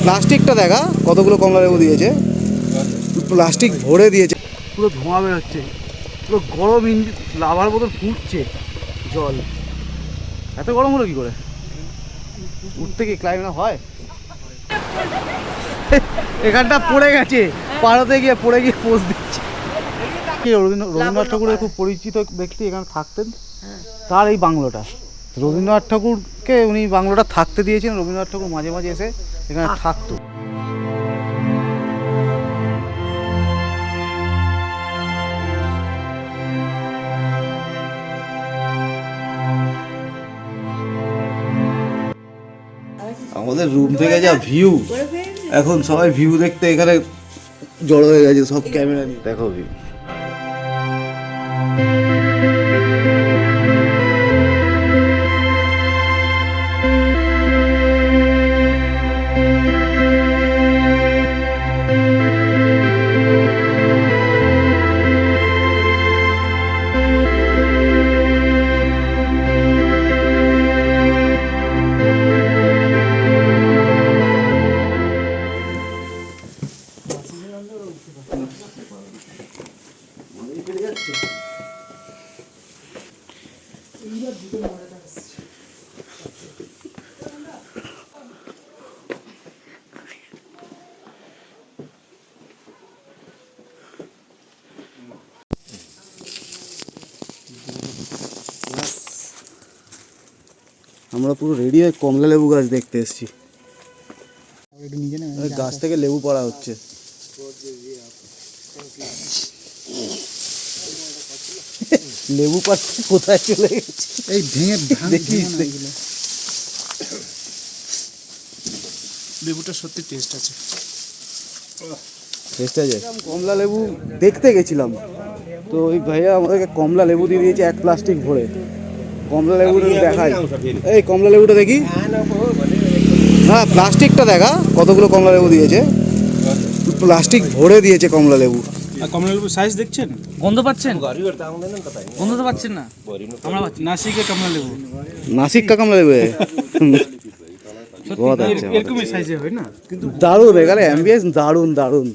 প্লাস্টিকটা দেখা কতগুলো কমলা লেবু দিয়েছে, প্লাস্টিক ভরে দিয়েছে, পুরো ধোঁয়া বেরোচ্ছে, পুরো গরম লাভার মতন ফুটছে জল। এত গরম হলো কি করে? উঠতে কি ক্লাইমেট হয়? এখানটা পড়ে গেছে, পাড়াতে গিয়ে পড়ে গিয়ে পোজ দিচ্ছে। রবীন্দ্রনাথ ঠাকুরের খুব পরিচিত ব্যক্তি এখানে থাকতেন, তার এই বাংলোটা। রবীন্দ্রনাথ ঠাকুরকে উনি বাংলোটা থাকতে দিয়েছেন, রবীন্দ্রনাথ ঠাকুর মাঝে মাঝে এসে এখানে থাকতো। আমাদের রুম থেকে যা ভিউ, এখন সবাই ভিউ দেখতে এখানে জড়ো হয়ে গেছে, সব ক্যামেরা নিয়ে। দেখো ভিউ, আমরা পুরো রেডি হয়ে কমলা লেবু গাছ দেখতে এসেছি। গাছ থেকে লেবু পড়া হচ্ছে। লেবু পাড়তে কোথায় চলে গেছে? এই ভেঙে দেখিস, লেবুটা সত্যি টেস্ট আছে। কমলা লেবু দেখতে গেছিলাম, তো ওই ভাইয়া আমাদেরকে কমলা লেবু দিয়ে দিয়েছে এক প্লাস্টিক ভরে। কমলা লেবুটা দেখাই, এই কমলা লেবুটা দেখি। হ্যাঁ, প্লাস্টিকটা দেখা কতগুলো কমলা লেবু দিয়েছে, প্লাস্টিক ভরে দিয়েছে কমলা লেবু। কমলা লেবু সাইজ দেখছেন? গন্ধ পাচ্ছেন? গন্ধ তো পাচ্ছেন না? আমরা পাচ্ছি। নাসিকের কমলা লেবু। নাসিক কা কমলা লেবু এরকমই সাইজে হয় না, কিন্তু দারুণ এখানে অ্যাম্বিয়েন্স, দারুণ দারুণ।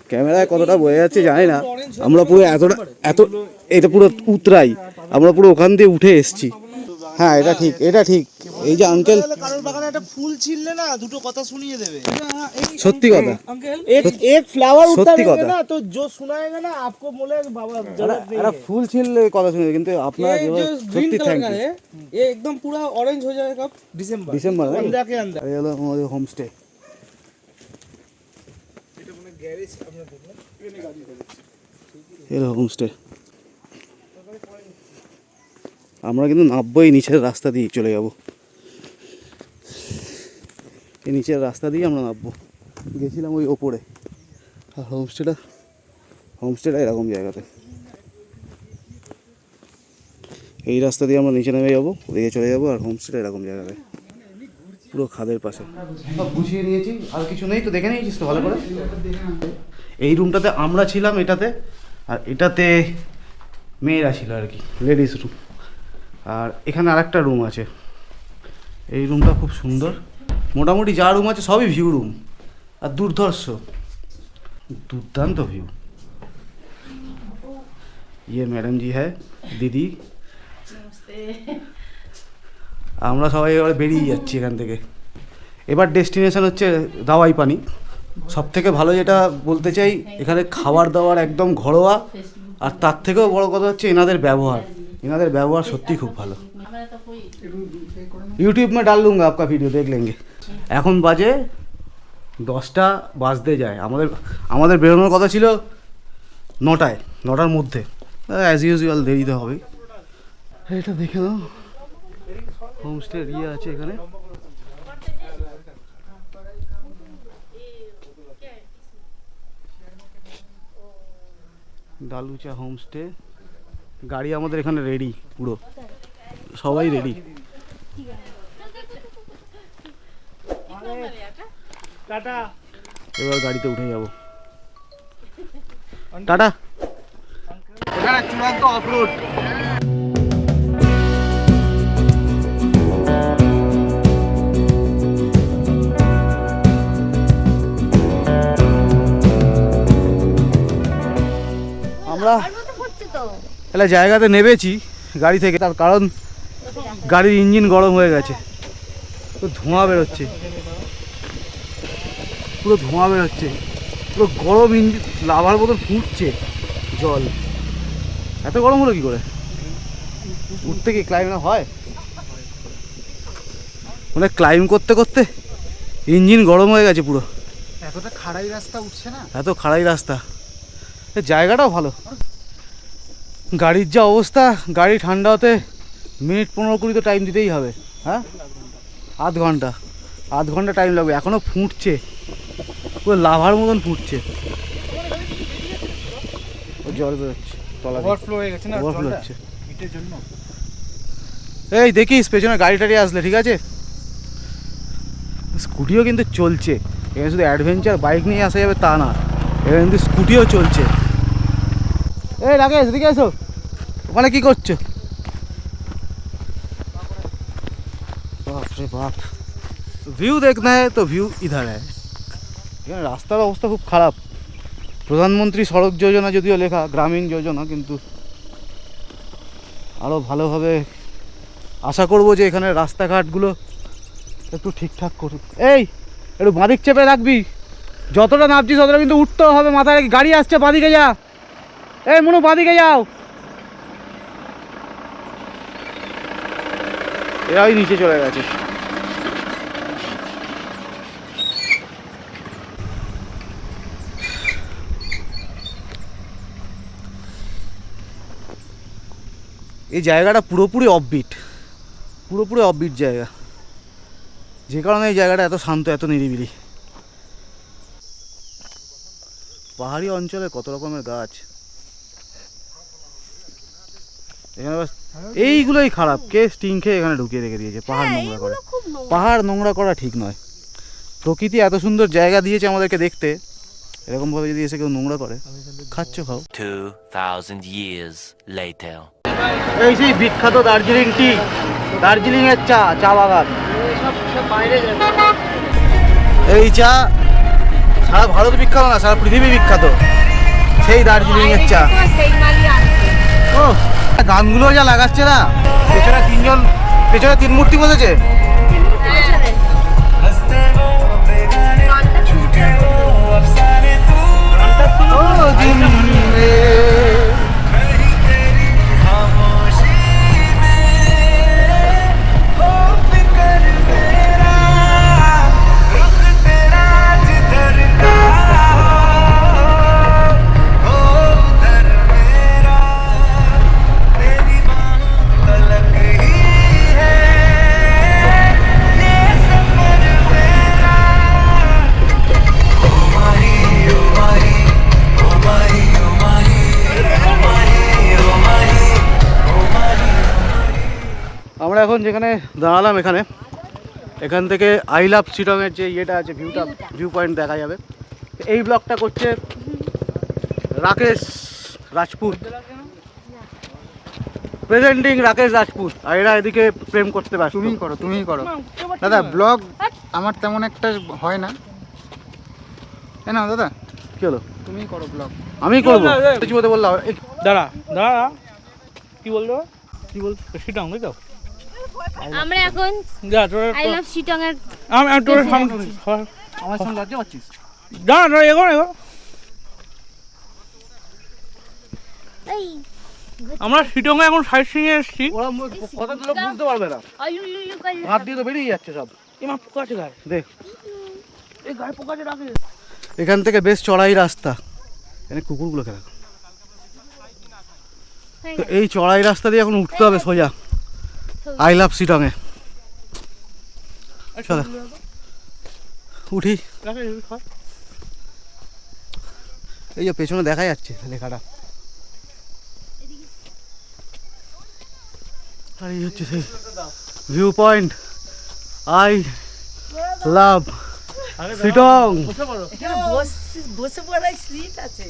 ক্যামেরায় কতটা বোঝা যাচ্ছে জানি না, আমরা পুরো এটা পুরো উতরাই, আমরা পুরো ওখান দিয়ে উঠে এসেছি। হ্যাঁ, এটা ঠিক, এটা ঠিক। এই যে আঙ্কেল কারোর বাগানে একটা ফুল ছিললে না দুটো কথা শুনিয়ে দেবে। সত্যি কথা, एक फ्लावर সত্যি কথা ना तो जो सुनाएगा ना आपको बोले बाबा একটা ফুল ছিললে কথা শুনে, কিন্তু আপনারা সত্যি থ্যাংক ইউ। ये एकदम पूरा ऑरेंज हो जाएगा दिसंबर ডিসেম্বর के अंदर। এই হলো আমাদের হোমস্টে। এলো হোমস্টে। আমরা কিন্তু নামবোই নিচের রাস্তা দিয়ে চলে যাব, এই নিচের রাস্তা দিয়ে আমরা নামবো। গেছিলাম ওই ওপরে, আর হোমস্টেটা এরকম জায়গাতে। এই রাস্তা দিয়ে আমরা নিচে নেমে যাবো, ওদিকে চলে যাবো, আর হোমস্টেটা এরকম জায়গাতে পুরো খাদের পাশে। সব গুছিয়ে নিয়েছি, আর কিছু নেই তো, দেখে নিয়েছিস তো ভালো করে। এই রুমটাতে আমরা ছিলাম, এটাতে, আর এটাতে মেয়েরা ছিল আর কি, লেডিস রুম। আর এখানে আরেকটা রুম আছে, এই রুমটা খুব সুন্দর। মোটামুটি যা রুম আছে সবই ভিউ রুম, আর দুর্দান্ত ভিউ। ইয়ে ম্যাডাম জি হ্যাঁ, দিদি। আমরা সবাই এবার বেরিয়ে যাচ্ছি এখান থেকে। এবার ডেস্টিনেশন হচ্ছে দাওয়াই পানি। সব থেকে ভালো যেটা বলতে চাই, এখানে খাবার দাবার একদম ঘরোয়া, আর তার থেকেও বড় কথা হচ্ছে এনাদের ব্যবহার সত্যি খুব ভালো। यूट्यूब में डाल दूंगा आपका वीडियो, देख लेंगे। এখন বাজে 10টা বাজতে যায়, আমাদের বেরোনোর কথা ছিল 9টার মধ্যে। অ্যাজ ইউজুয়াল দেরিতে হবে। এটা দেখে দাও, হোমস্টে ইয়ে আছে এখানে। ডালুচা হোমস্টে। গাড়ি আমাদের এখানে রেডি, পুরো সবাই রেডি। टाटा। এবার গাড়িতে উঠে যাব। টাটা। এখানে চূড়ান্ত অফরোড। আমরা একটা জায়গাতে নেমেছি গাড়ি থেকে, তার কারণ গাড়ির ইঞ্জিন গরম হয়ে গেছে, তো ধোঁয়া বেরোচ্ছে, পুরো ধোঁয়া বেরোচ্ছে, পুরো গরম ইঞ্জিন লাভার মতন ফুটছে জল। এত গরম হলো কি করে? উঠতে কি ক্লাইম্ব হয়? মানে ক্লাইম্ব করতে করতে ইঞ্জিন গরম হয়ে গেছে পুরো। এতটা খাড়াই রাস্তা উঠছে না। এত খাড়াই রাস্তা, জায়গাটাও ভালো। গাড়ির যা অবস্থা, গাড়ি ঠান্ডা হতে মিনিট 15-20 তো টাইম দিতেই হবে। হ্যাঁ, আধ ঘন্টা টাইম লাগবে। এখনও ফুটছে, পুরো লাভার মতন ফুটছে, জল বেরোচ্ছে, তলা ওভারফ্লো হয়ে গেছে না ওভারফ্লো জলটা হচ্ছে। হিটের জন্য। এই দেখিস পেছনে গাড়ি টাড়ি আসলে, ঠিক আছে? স্কুটিও কিন্তু চলছে এখানে, শুধু অ্যাডভেঞ্চার বাইক নিয়ে আসা যাবে তা না, এখানে কিন্তু স্কুটিও চলছে। এই রাকেশ, এদিকে এসো, ওখানে কি করছো? বাপ রে বাপ, ভিউ দেখনা है तो ভিউ ইধার है। এখানে রাস্তার অবস্থা খুব খারাপ। প্রধানমন্ত্রী সড়ক যোজনা যদিও লেখা, গ্রামীণ যোজনা, কিন্তু আরও ভালোভাবে আশা করব যে এখানে রাস্তাঘাটগুলো একটু ঠিকঠাক করুক। এই একটু বাঁদিক চেপে রাখবি, যতটা নামছিস ততটা কিন্তু উঠতেও হবে, মাথায় রেখে। গাড়ি আসছে, বাঁদিকে যা। এই মনু, বাঁদিকে যাও। এরাই নিচে চলে গেছে। এই জায়গাটা পুরোপুরি অফবিট জায়গা, যে কারণে এই জায়গাটা এত শান্ত, এত নিরিবিলি। পাহাড়ি অঞ্চলে কত রকমের গাছ, এখানে বাস এইগুলোই খারাপ। কে স্টিং খেয়ে এখানে ঢুকিয়ে রেখে দিয়েছে, পাহাড় নোংরা করে। পাহাড় নোংরা করা ঠিক নয়। প্রকৃতি এত সুন্দর জায়গা দিয়েছে আমাদেরকে দেখতে, এরকমভাবে যদি এসে কেউ নোংরা করে, খাচ্ছ খাও। 2000 years later. এই সেই বিখ্যাত দার্জিলিং টি, দার্জিলিংয়ের চা বাগান। এই চা সারা ভারত বিখ্যাত না, সারা পৃথিবী বিখ্যাত, সেই দার্জিলিংয়ের চা। ও গানগুলো যা লাগাচ্ছে না, পেছনে 3 মূর্তি বসেছে। আমরা এখন যেখানে দাঁড়ালাম, এখান থেকে আই লাভ শিলংয়ের যে ইয়েটা আছে, ভিউ পয়েন্ট দেখা যাবে। এই ব্লগটা করছে রাকেশ রাজপুত, প্রেজেন্টিং রাকেশ রাজপুত। আর এরা এদিকে প্রেম করতে ব্যস্ত। তুমিই করো দাদা। ব্লগ আমার তেমন একটা হয় না, তাই না দাদা? কি হলো? তুমিই করো ব্লগ। আমি করবো কিছু বলতে বললাম। দাঁড়া কি বললো? শিটং তাই তো? আমরা এখন যা তোর আই লাভ শিটং এর আমি তোর সামনে আমার সঙ্গে লজ্জা পাচ্ছিস? দাঁড়া এগো এই আমরা শিটং এ এখন সাইট সিং এ এসেছি। ওরা কথা দিলে বুঝতে পারবে না, আইলুলুলু কল হাত দিয়ে তো বেরিয়ে যাচ্ছে সব। এমা পোকা আছে গায়ে, দেখ এই গায়ে পোকা আছে রাখে। এখান থেকে বেশ চড়াই রাস্তা, এখানে কুকুরগুলোকে রাখো। তো এই চড়াই রাস্তা দিয়ে এখন উঠতে হবে সোজা আই লাভ শিটংয়ে। চলো উঠি। এই যে পেছনে দেখা যাচ্ছে লেখাটা, আর এই হচ্ছে সেই view point I love Sittong. বসে পড়ার সিট আছে।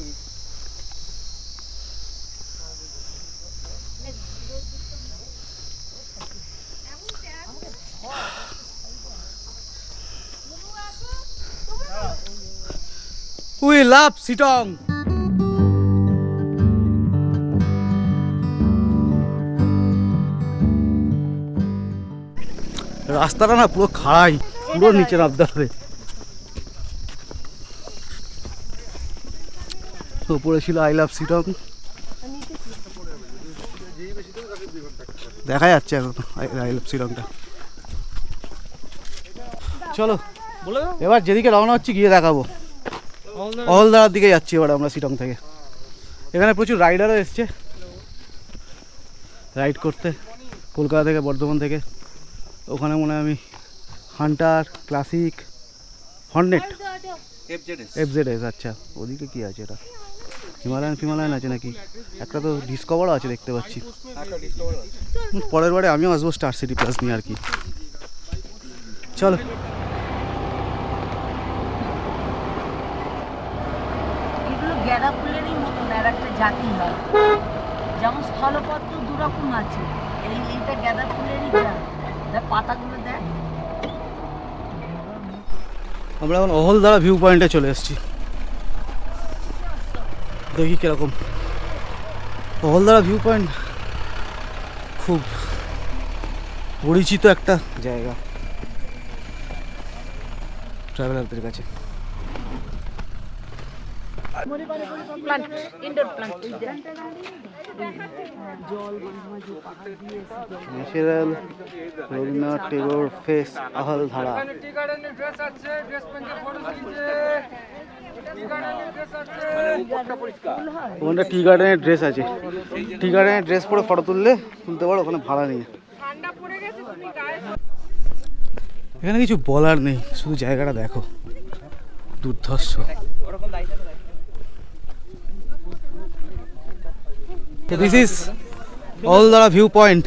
We love Sitong. রাস্তাটা না পুরো খাড়াই, পুরো নিচে নামতে হবে। উপরে ছিল আই লাভ শিলং, দেখা যাচ্ছে এখন আই লাভ শিলংটা। চলো এবার যেদিকে রওনা হচ্ছি গিয়ে দেখাবো। অহলদারার দিকে যাচ্ছি এবার আমরা শিলং থেকে। এখানে প্রচুর রাইডারও এসছে রাইড করতে, কলকাতা থেকে, বর্ধমান থেকে। ওখানে মনে হয় আমি হান্টার, ক্লাসিক, হর্নেট, FZS। আচ্ছা ওদিকে কি আছে এটা? হিমালয়ান আছে নাকি? একটা তো ডিসকভারও আছে দেখতে পাচ্ছি। পরের বারে আমিও আসবো স্টার সিটি প্লাস নিয়ে আর কি। চলো এগুলো গ্যাদা ফুলেরই মতন আর একটা জাতি হয়, যেমন স্থলপদ্ম দু রকম আছে, এইটা গ্যাদা ফুলেরই জাত। দেখ পাতাগুলো দেখ। আমরা এখন অহলদারা ভিউ পয়েন্টে চলে এসেছি। দেখি কিরকম। অহলদারা ভিউ পয়েন্ট খুব পরিচিত একটা জায়গা ট্রাভেলারদের কাছে। Plant, indoor plant. Natural Rabindranath Tagore face Ahaldara. ওখানে টি গার্ডেনের ড্রেস আছে, টি গার্ডেনের ড্রেস পরে ফটো তুলতে পারো, ওখানে ভাড়া নেই। এখানে কিছু বলার নেই, শুধু জায়গাটা দেখো, দুর্ধর্ষ। This is Ahaldara view point.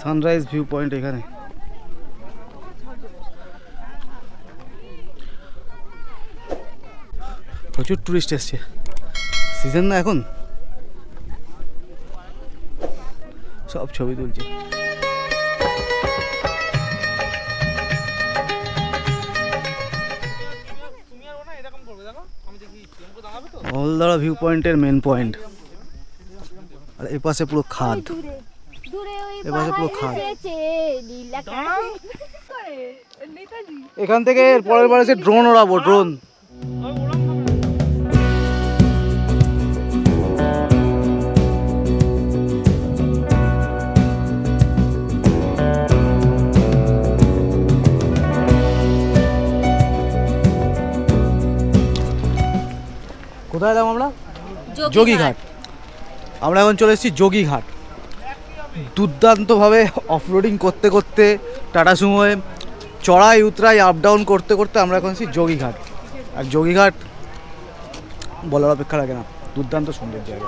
Sunrise view point এখানে। প্রচুর টুরিস্ট এসছে, সিজন না এখন, সব ছবি তুলছে। অহলদারা ভিউ পয়েন্টের মেন পয়েন্ট। আর এ পাশে পুরো খাদ, এপাশে পুরো খাদ। এখান থেকে পরের বার এসে ড্রোন ওড়াবো, ড্রোন। কোথায় এলাম আমরা? যোগীঘাট। আমরা এখন চলে এসেছি যোগীঘাট। দুর্দান্তভাবে অফরোডিং করতে করতে, টাটা সুমোয় চড়াই উতরাই আপ ডাউন করতে করতে আমরা এখন এসেছি যোগীঘাট। আর যোগীঘাট বলার অপেক্ষা রাখে না, দুর্দান্ত সুন্দর জায়গা।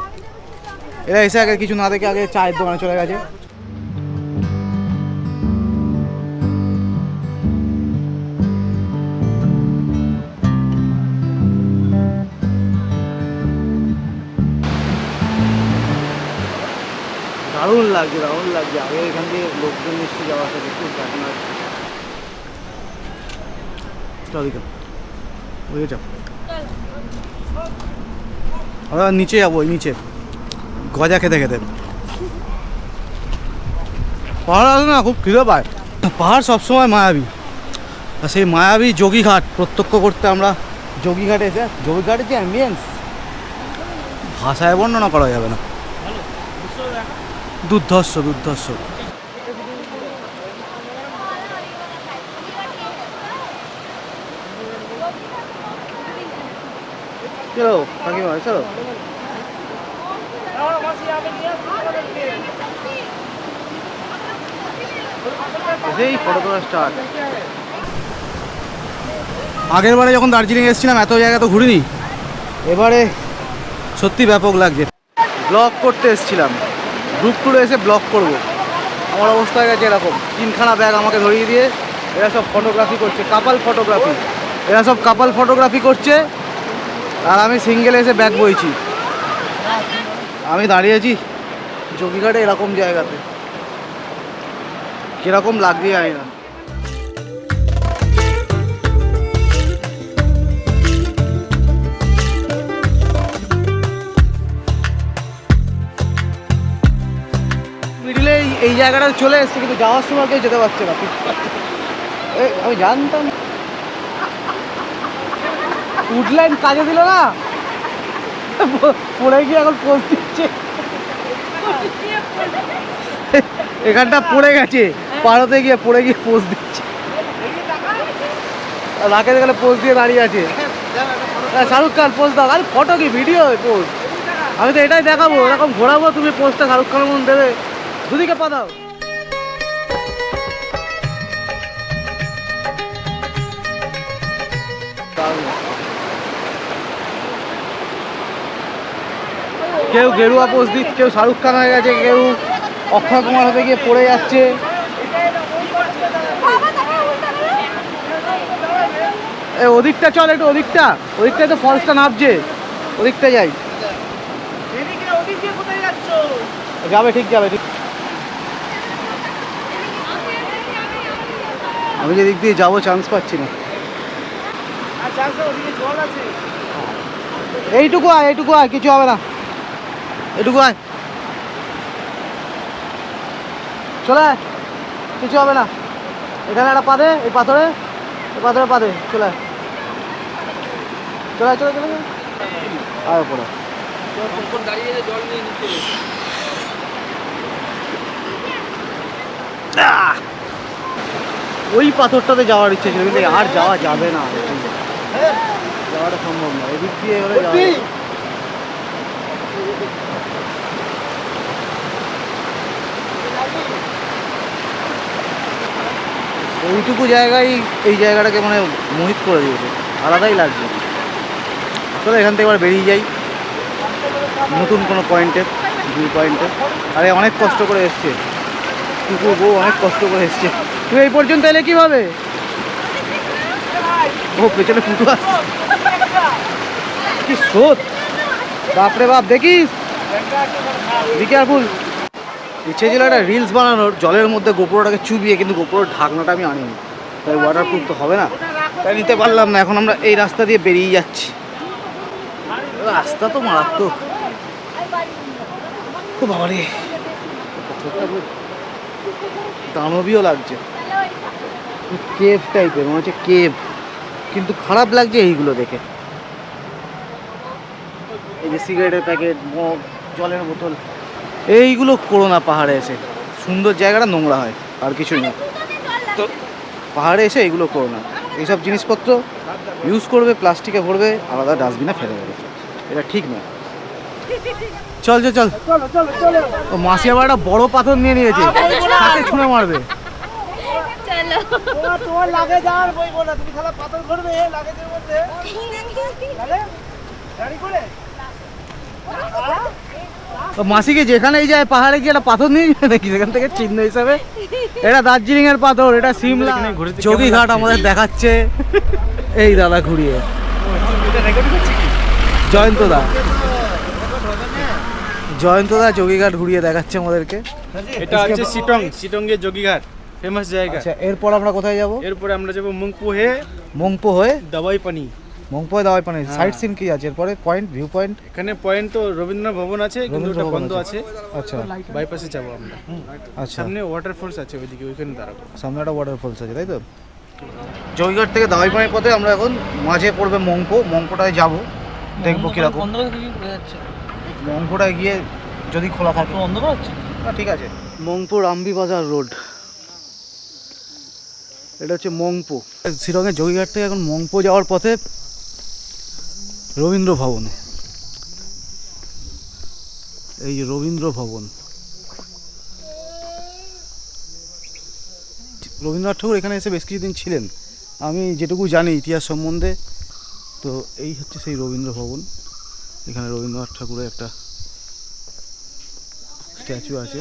এরা এসে আগে কিছু না দেখে আগে চায়ের দোকানে চলে গেছে। দারুণ লাগছে, দারুণ লাগছে। আগে এখান দিয়ে লোকজন এসে যাওয়া আসা দেখতে, এখন আর বুঝে যাও। আমরা নিচে যাবো, ওই নিচে গজা খেতে খেতে। পাহাড় আছে না, খুব খিদে পায়। পাহাড় সবসময় মায়াবী, আর সেই মায়াবী যোগীঘাট প্রত্যক্ষ করতে আমরা যোগীঘাটে এসে, যোগীঘাটের যে অ্যাম্বিয়েন্স ভাষায় বর্ণনা করা যাবে না, দুর্ধর্ষ দুর্ধর্ষ। চলো কাকিমা চলো। এই ফটো তোলা স্টার্ট। আগের বারে যখন দার্জিলিং এসেছিলাম এত জায়গা তো ঘুরিনি, এবারে সত্যি ব্যাপক লাগছে। ব্লগ করতে এসেছিলাম, গ্রুপ ট্যুরে এসে ব্লগ করব। আমার অবস্থা হয়ে গেছে এরকম, 3খানা ব্যাগ আমাকে ধরিয়ে দিয়ে এরা সব ফটোগ্রাফি করছে, কাপাল ফটোগ্রাফি। এরা সব কাপাল ফটোগ্রাফি করছে আর আমি সিঙ্গেল এসে ব্যাগ বইছি। আমি দাঁড়িয়েছি যোগীঘাটে এরকম জায়গাতে, কিরকম লাগছে জানি না। মিডিলে এই জায়গাটা চলে এসছে, কিন্তু যাওয়ার সময় কেউ যেতে পারছে না। আমি জানতাম উডল্যান্ড কাজে দিল না, পড়ে গিয়ে এখন পোস্ট দিচ্ছে। এখানটা পড়ে গেছে, পাড়াতে গিয়ে পড়ে গিয়ে পোস্ট দিচ্ছে। রাকেশ গেলে পোস্ট দিয়ে দাঁড়িয়ে আছে। শাহরুখ খান পোস্ট দাও। আরে ফটো কি ভিডিও পোস্ট? আমি তো এটাই দেখাবো, এরকম ঘোরাবো, তুমি পোস্টটা শাহরুখ খানের মন দেবে, দুদিকে পা দাও। কেউ গেরুয়া পোজ দিচ্ছে, কেউ শাহরুখ খান হয়ে গেছে, কেউ অক্ষয় কুমার হতে গিয়ে পড়ে যাচ্ছে। ওদিকটা চল, একটু ওদিকটায় তো ফলসটা নামছে, ওদিকটা যাই। যাবে, ঠিক যাবে, ঠিক। আমি যেদিক দিয়ে যাবো চান্স পাচ্ছি না। এইটুকু আয়, কিছু হবে না, এটুকু আয়, চলে আয়, কিছু হবে না। এখানে একটা পাদে, এই পাথরে পাদে, চলে আয়, চলে আয় পড়ে। ওই পাথরটাতে যাওয়ার ইচ্ছে ছিল, কিন্তু আর যাওয়া যাবে না, যাওয়াটা সম্ভব না। এদিক দিয়ে হলে যাওয়া। এইটুকু জায়গায় এই জায়গাটাকে মানে মোহিত করে দিয়েছে, আলাদাই লাগছে। চলো এখান থেকে এবার বেরিয়ে যাই নতুন কোনো পয়েন্টে, ভিউ পয়েন্টে। আরে অনেক কষ্ট করে এসছে কুকুর বউ, অনেক কষ্ট করে এসছে। তুই এই পর্যন্ত এলে কীভাবে? ও পেছনে কুকুর আসছে, কি স্রোত, বাপরে বাপ, দেখিস, বি কেয়ারফুল। ইচ্ছে ছিল একটা রিলস বানানোর, জলের মধ্যে গোপুরটাকে চুবিয়ে, কিন্তু গোপুরের ঢাকনাটা আমি আনিনি, তাই ওয়াটারপ্রুফ তো হবে না, তাই নিতে পারলাম না। এখন আমরা এই রাস্তা দিয়ে বেরিয়ে যাচ্ছি। রাস্তা তো মারাত্মক, ও বাবা রে, দানবীয় লাগছে, কেভ টাইপের মনে হচ্ছে, কেভ। কিন্তু খারাপ লাগছে এইগুলো দেখে, এই যে সিগারেটের প্যাকেট, মগ, জলের বোতল, এইগুলো করো না পাহাড়ে এসে। সুন্দর জায়গাটা নোংরা হয়, আর কিছুই না। তো পাহাড়ে এসে এইগুলো করো না, এইসব জিনিসপত্র ইউজ করবে, প্লাস্টিকে ভরবে, আলাদা ডাস্টবিনে ফেলে দেবে, এটা ঠিক নয়। চল চল, ও মাসি আবার একটা বড় পাথর নিয়ে নিয়েছে, হাতে ছুঁড়ে মারবে। চলো, মাসিকে যেখানেই যায় পাহাড়ে গিয়ে একটা পাথর নিয়ে যায় নাকি, সেখান থেকে চিহ্ন হিসাবে। এটা দার্জিলিং এর পাথর, এটা সিমলা। যোগীঘাট আমাদের দেখাচ্ছে এই দাদা ঘুরিয়ে, জয়ন্তদা যোগীঘাট ঘুরিয়ে দেখাচ্ছে আমাদেরকে। এটা হচ্ছে চিটংয়ের যোগীঘাট, ফেমাস জায়গা। আচ্ছা, এরপর আমরা কোথায় যাব? এরপরে আমরা যাব মংপো হয়ে দাবাই পানি। মংপোয় দাওয়াই পানি। সাইট সিন কি আছে এরপরে? Point, view point. এখানে পয়েন্ট তো রবীন্দ্র ভবন আছে, কিন্তু ওটা বন্ধ আছে। আচ্ছা, বাইপাসে যাব আমরা। আচ্ছা, সামনে ওয়াটারফলস আছে, ওইদিকে, ওইখানে দাঁড়াবো। সামনে একটা ওয়াটারফলস আছে, তাই তো? যোগীঘাট থেকে দাওয়াই পানির পথে আমরা এখন মাঝে পড়বে মংপোটায় যাব, দেখবো কিরকম। মংপোটায় গিয়ে যদি খোলা থাকে, বন্ধ করা হচ্ছে না, ঠিক আছে। মংপো রামবি বাজার রোড, এটা হচ্ছে মংপো। শিলংয়ের যোগীঘাট থেকে এখন মংপো যাওয়ার পথে রবীন্দ্র ভবন, এই যে রবীন্দ্র ভবন। রবীন্দ্রনাথ ঠাকুর এখানে এসে বেশ কিছুদিন ছিলেন, আমি যেটুকু জানি ইতিহাস সম্বন্ধে। তো এই হচ্ছে সেই রবীন্দ্র ভবন, এখানে রবীন্দ্রনাথ ঠাকুরের একটা স্ট্যাচু আছে।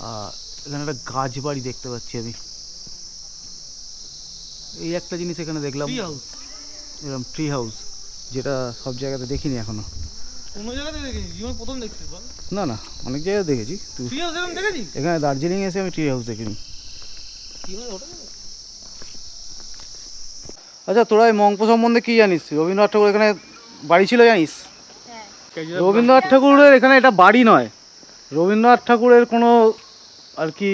আর এখানে একটা গাছ বাড়ি দেখতে পাচ্ছি আমি, এই একটা জিনিস এখানে দেখলাম, এরকম ট্রি হাউস, যেটা সব জায়গাতে দেখিনি এখনো। কোনো জায়গাতে দেখিনি, জীবন প্রথম দেখছি বল। না না, অনেক জায়গায় দেখেছি, তুই তুই এরকম দেখেছিস? এখানে দার্জিলিং এসে আমি ট্রি হাউস দেখিনি। কি হয় ওটা? আচ্ছা, তোরা এই মংপো সম্বন্ধে কি জানিস? রবীন্দ্রনাথ ঠাকুর এখানে বাড়ি ছিল জানিস? রবীন্দ্রনাথ ঠাকুরের এখানে এটা বাড়ি নয়, রবীন্দ্রনাথ ঠাকুরের কোনো আর কি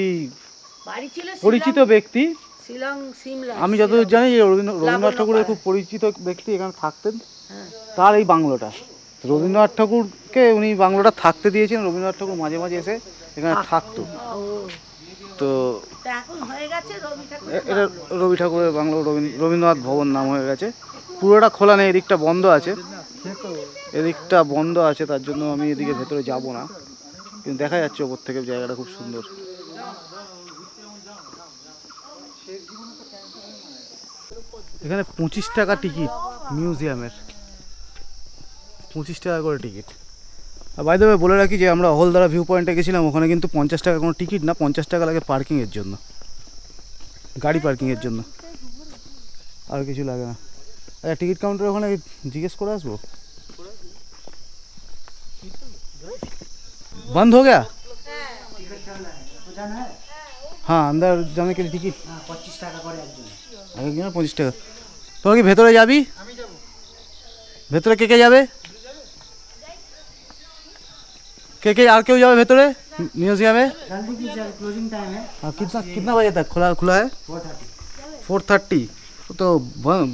বাড়ি ছিল পরিচিত ব্যক্তি, শিলং সিমলা। আমি যতদূর জানি যে রবীন্দ্রনাথ ঠাকুরের খুব পরিচিত ব্যক্তি এখানে থাকতেন, তার এই বাংলোটা। রবীন্দ্রনাথ ঠাকুরকে উনি বাংলোটা থাকতে দিয়েছেন, রবীন্দ্রনাথ ঠাকুর মাঝে মাঝে এসে এখানে থাকতো। তো এখন হয়ে গেছে রবি ঠাকুর। এটা রবি ঠাকুরের বাংলো, রবীন্দ্রনাথ ভবন নাম হয়ে গেছে। পুরোটা খোলা নেই, এদিকটা বন্ধ আছে, এদিকটা বন্ধ আছে, তার জন্য আমি এদিকে ভেতরে যাব না, কিন্তু দেখা যাচ্ছে ওপর থেকে জায়গাটা খুব সুন্দর। এখানে 25 টাকা টিকিট মিউজিয়ামের, 25 টাকা করে টিকিট। আর বাই দ্য ওয়ে বলে রাখি যে আমরা হলদারা ভিউ পয়েন্টে গেছিলাম, ওখানে কিন্তু 50 টাকা কোনো টিকিট না, 50 টাকা লাগে পার্কিংয়ের জন্য, গাড়ি পার্কিংয়ের জন্য, আর কিছু লাগে না। আচ্ছা, টিকিট কাউন্টার ওখানে জিজ্ঞেস করে আসবো। बंद हो गया? हाँ, अंदर जाने के लिए टिकट 25 টাকা করে একজন। 25 টাকা। তোরা কি ভেতরে যাবি? ভেতরে কে কে যাবে? কে কে আর কেউ যাবে ভেতরে म्यूजियम में? क्लोजिंग टाइम है। हाँ, कितना बजे तक खुला है? 4:30। तो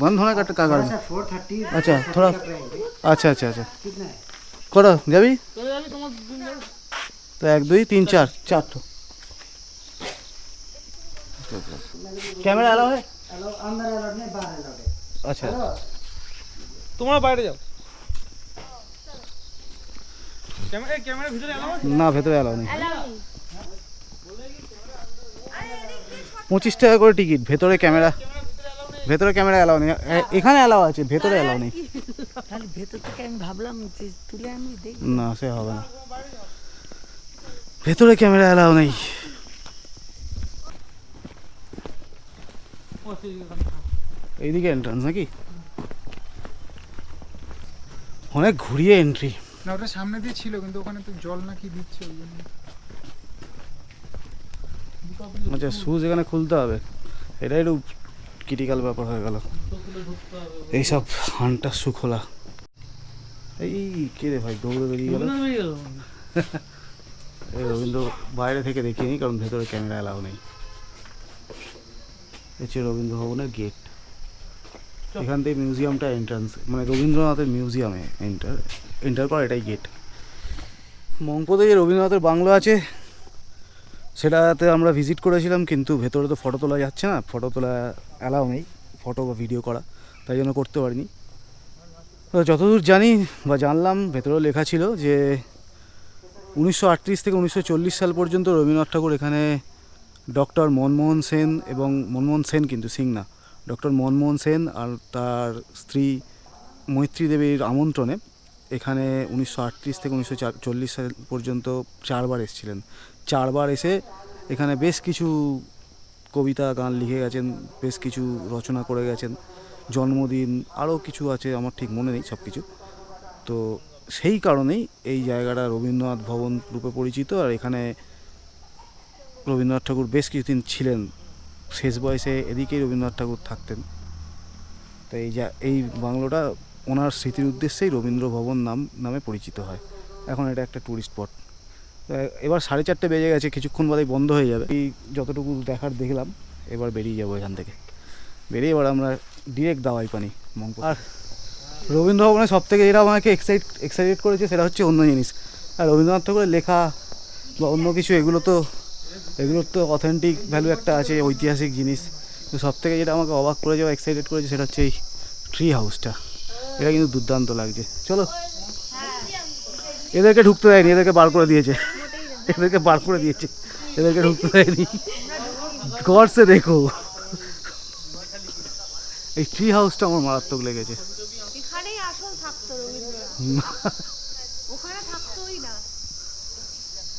बंद होने का कगार में। 4:30। अच्छा, थोड़ा अच्छा अच्छा अच्छा करो যাবি? तो 1 2 3 4 4 कैमरा अलाउ है? अंदर अलाउड नहीं, बाहर अलाउड है। अच्छा, তোমরা বাইরে যাও। ক্যামেরা ভিতরে এলাও আছে? না ভেতরে অ্যালাউ নেই। 25 টাকা করে টিকিট, ভেতরে ক্যামেরা অ্যালাউ নেই। এখানে অ্যালাউ আছে, ভেতরে অ্যালাউ নেই। তাহলে ভেতর থেকে আমি ভাবলাম যে তুলে আমি দেখি। না, সে হবে না, ভেতরে ক্যামেরা অ্যালাউ নেই। এইদিকে এন্ট্রান্স নাকি? অনেক ঘুরিয়ে এন্ট্রি। না, ওটা সামনে দিয়ে ছিল, কিন্তু ওখানে তো জল নাকি দিচ্ছে ওই জন্য। আচ্ছা, শুজ এখানে খুলতে হবে, এটা একটু ক্রিটিক্যাল ব্যাপার হয়ে গেল এইসব হানটা শু খোলা। এই কে রে ভাই দৌড়ে বেরিয়ে গেল? এই রবীন্দ্র বাইরে থেকে দেখিনি, কারণ ভেতরে ক্যামেরা অ্যালাউ নেই। হচ্ছে রবীন্দ্র ভবনের গেট, এখান থেকে মিউজিয়ামটা এন্ট্রান্স, মানে রবীন্দ্রনাথের মিউজিয়ামে এন্টার করা, এটাই গেট। মংপোতে যে রবীন্দ্রনাথের বাংলো আছে সেটাতে আমরা ভিজিট করেছিলাম, কিন্তু ভেতরে তো ফটো তোলা যাচ্ছে না, ফটো তোলা অ্যালাউ নেই, ফটো বা ভিডিও করা, তাই জন্য করতে পারিনি। তো যতদূর জানি বা জানলাম, ভেতরে লেখা ছিল যে 1938 থেকে 1940 সাল পর্যন্ত রবীন্দ্রনাথ ঠাকুর এখানে ডক্টর মনমোহন সেন এবং মনমোহন সেন কিন্তু সিং না, ডক্টর মনমোহন সেন আর তার স্ত্রী মৈত্রী দেবীর আমন্ত্রণে এখানে 1938 থেকে 1940 সাল পর্যন্ত 4 বার এসেছিলেন। 4 বার এসে এখানে বেশ কিছু কবিতা গান লিখে গেছেন, বেশ কিছু রচনা করে গেছেন, জন্মদিন আরও কিছু আছে, আমার ঠিক মনে নেই সব কিছু। তো সেই কারণেই এই জায়গাটা রবীন্দ্রনাথ ভবন রূপে পরিচিত। আর এখানে রবীন্দ্রনাথ ঠাকুর বেশ কিছুদিন ছিলেন, শেষ বয়সে এদিকেই রবীন্দ্রনাথ ঠাকুর থাকতেন। তো এই বাংলোটা ওনার স্মৃতির উদ্দেশ্যেই রবীন্দ্র ভবন নামে পরিচিত হয়। এখন এটা একটা ট্যুরিস্ট স্পট। তো এবার 4:30 বেজে গেছে, কিছুক্ষণ বাদেই বন্ধ হয়ে যাবে। এই যতটুকু দেখলাম, এবার বেরিয়ে যাবো এখান থেকে। বেরিয়ে এবার আমরা ডিরেক্ট দাওয়াই পানি মংপো। আর রবীন্দ্র ভবনে সবথেকে যেটা আমাকে এক্সাইটেড করেছে সেটা হচ্ছে অন্য জিনিস। আর রবীন্দ্রনাথ ঠাকুরের লেখা বা অন্য কিছু এগুলোর তো অথেন্টিক ভ্যালু একটা আছে, ঐতিহাসিক জিনিস। তো সবথেকে যেটা আমাকে অবাক করেছে বা এক্সাইটেড করেছে সেটা হচ্ছে এই ট্রি হাউসটা। এটা কিন্তু দুর্দান্ত লাগছে। চলো, এদেরকে ঢুকতে দেয়নি, এদেরকে বার করে দিয়েছে, এদেরকে ঢুকতে দেয়নি। গডসে দেখো, এই ট্রি হাউসটা আমার মারাত্মক লেগেছে। এখানেই আসল থাকতো রবীন্দ্রনাথ, ওখানে থাকতোই না।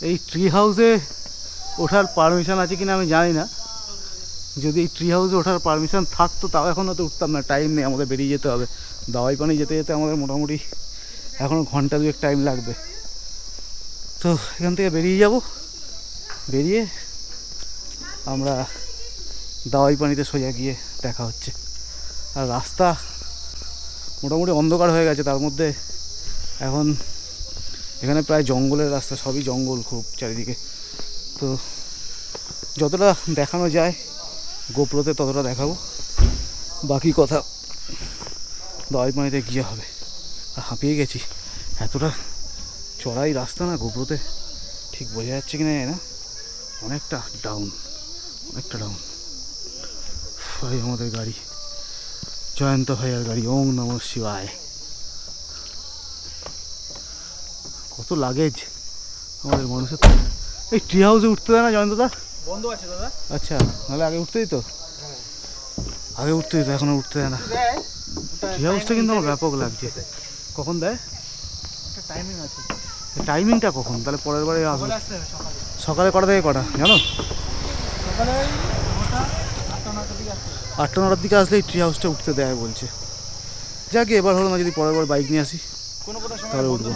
এই ট্রি হাউসে ওঠার পারমিশন আছে কিনা আমি জানি না, যদি এই ট্রি হাউসে ওঠার পারমিশন থাকতো তাও এখন হয়তো উঠতাম না, টাইম নেই, আমাদের বেরিয়ে যেতে হবে। দাওয়াই পানি যেতে যেতে আমাদের মোটামুটি এখনও ঘন্টা দুয়েক টাইম লাগবে। তো এখান থেকে বেরিয়ে যাব, বেরিয়ে আমরা দাওয়াই পানিতে সোজা গিয়ে দেখা হচ্ছে। আর রাস্তা মোটামুটি অন্ধকার হয়ে গেছে, তার মধ্যে এখন এখানে প্রায় জঙ্গলের রাস্তা, সবই জঙ্গল খুব চারিদিকে। তো যতটা দেখানো যায় গোপ্রোতে ততটা দেখাবো, বাকি কথা দাওয়াই পানিতে গিয়ে হবে। আর হাঁপিয়ে গেছি, এতটা চড়াই রাস্তা না গোপ্রোতে, ঠিক বোঝা যাচ্ছে কিনা জানি না, অনেকটা ডাউন, অনেকটা ডাউন। ভাই আমাদের গাড়ি, জয়ন্ত ভাইয়ার গাড়ি, ওং নমঃ শিবায়। কত লাগেজ আমাদের মানুষের। এই ট্রি হাউসে উঠতে দেয় না জয়ন্তদা? বন্ধ আছে দাদা। আচ্ছা, নাহলে আগে উঠতে দিত, আগে উঠতে দিত, এখনো উঠতে দেয় না। ট্রি হাউসটা কিন্তু আমার ব্যাপক লাগছে। কখন দেয়? টাইমিং আছে। টাইমিংটা কখন? তাহলে পরের বারে আসবো। সকালে কটা থেকে কটা জানো? সকালে 8টা 9টার দিকে আসলে এই ট্রি হাউসটা উঠতে দেয় বলছে। যাকে এবার হলো না, যদি পরের বার বাইক নিয়ে আসি তাহলে উঠবো।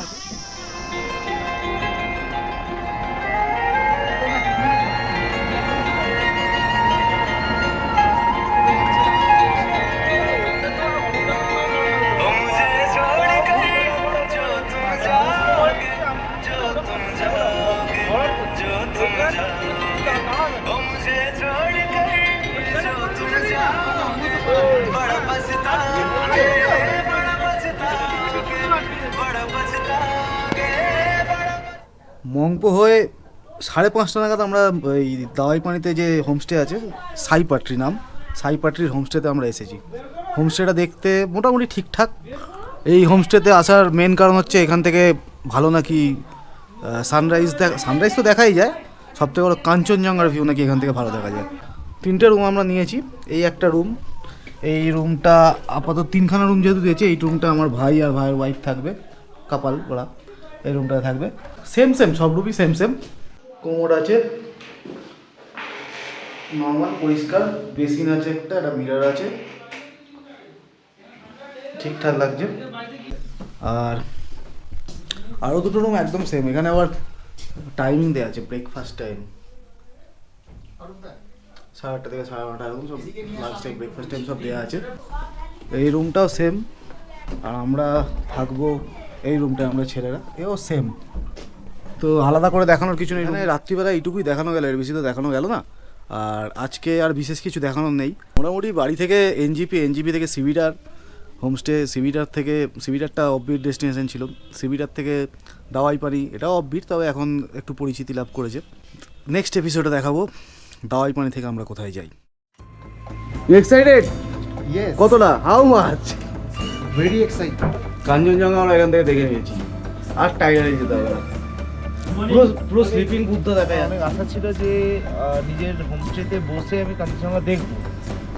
মংপো হয়ে 5:30 নাগাদ আমরা এই দাওয়াই পানিতে যে হোমস্টে আছে, সাই পাটরি নাম, সাই পাটরির হোমস্টেতে আমরা এসেছি। হোমস্টেটা দেখতে মোটামুটি ঠিকঠাক। এই হোমস্টেতে আসার মেন কারণ হচ্ছে এখান থেকে ভালো নাকি সানরাইজ তো দেখাই যায়, সবথেকে বড় কাঞ্চনজঙ্ঘার ভিউ নাকি এখান থেকে ভালো দেখা যায়। 3টে রুম আমরা নিয়েছি। এই একটা রুম, এই রুমটা আপাতত 3খানা রুম যেহেতু দিয়েছে, এই রুমটা আমার ভাই আর ভাইয়ের ওয়াইফ থাকবে, কাপাল ওরা এই রুমটায় থাকবে। সেম সব রুমই সেম। কোমোড আছে নর্মাল পরিষ্কার, বেসিন আছে একটা মিরর আছে, ঠিকঠাক লাগছে। আর আরও 2টো রুম একদম সেম। এখানে আবার টাইমিং দেওয়া আছে, ব্রেকফাস্ট টাইম 8:30 থেকে 9:30 এরকম সব, লাঞ্চ টাইম, ব্রেকফাস্ট টাইম সব দেওয়া আছে। এই রুমটাও সেম। আর আমরা থাকবো এই রুমটায়, আমরা ছেলেরা, এও সেম। তো আলাদা করে দেখানোর কিছু নেই। এখানে রাত্রিবেলা এইটুকুই দেখানো গেল, এর বেশি তো দেখানো গেল না। আর আজকে আর বিশেষ কিছু দেখানোর নেই। মোটামুটি বাড়ি থেকে এনজিপি থেকে সিভিটার হোমস্টে, সিভিটারটা অফবিট ডেস্টিনেশন ছিল, সিভিটার থেকে দাওয়াই পানি, এটাও অফবিট, তবে এখন একটু পরিচিতি লাভ করেছে। নেক্সট এপিসোডে দেখাবো দাওয়াই পানি থেকে আমরা কোথায় যাই। এক্সাইটেড? ইয়েস, কতটা? How much? Very excited. Kanchenjunga আমরা এখান থেকে দেখে নিয়েছি, আর টাইগারে যেতে হবে না। পুরো স্লিপিং বুদ্ধ দেখা যায়। অনেক আশা ছিল যে নিজের হোমস্টেতে বসে আমি কাঞ্চনজঙ্ঘা দেখবো,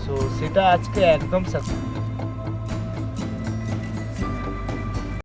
সো সেটা আজকে একদম সাকসেস।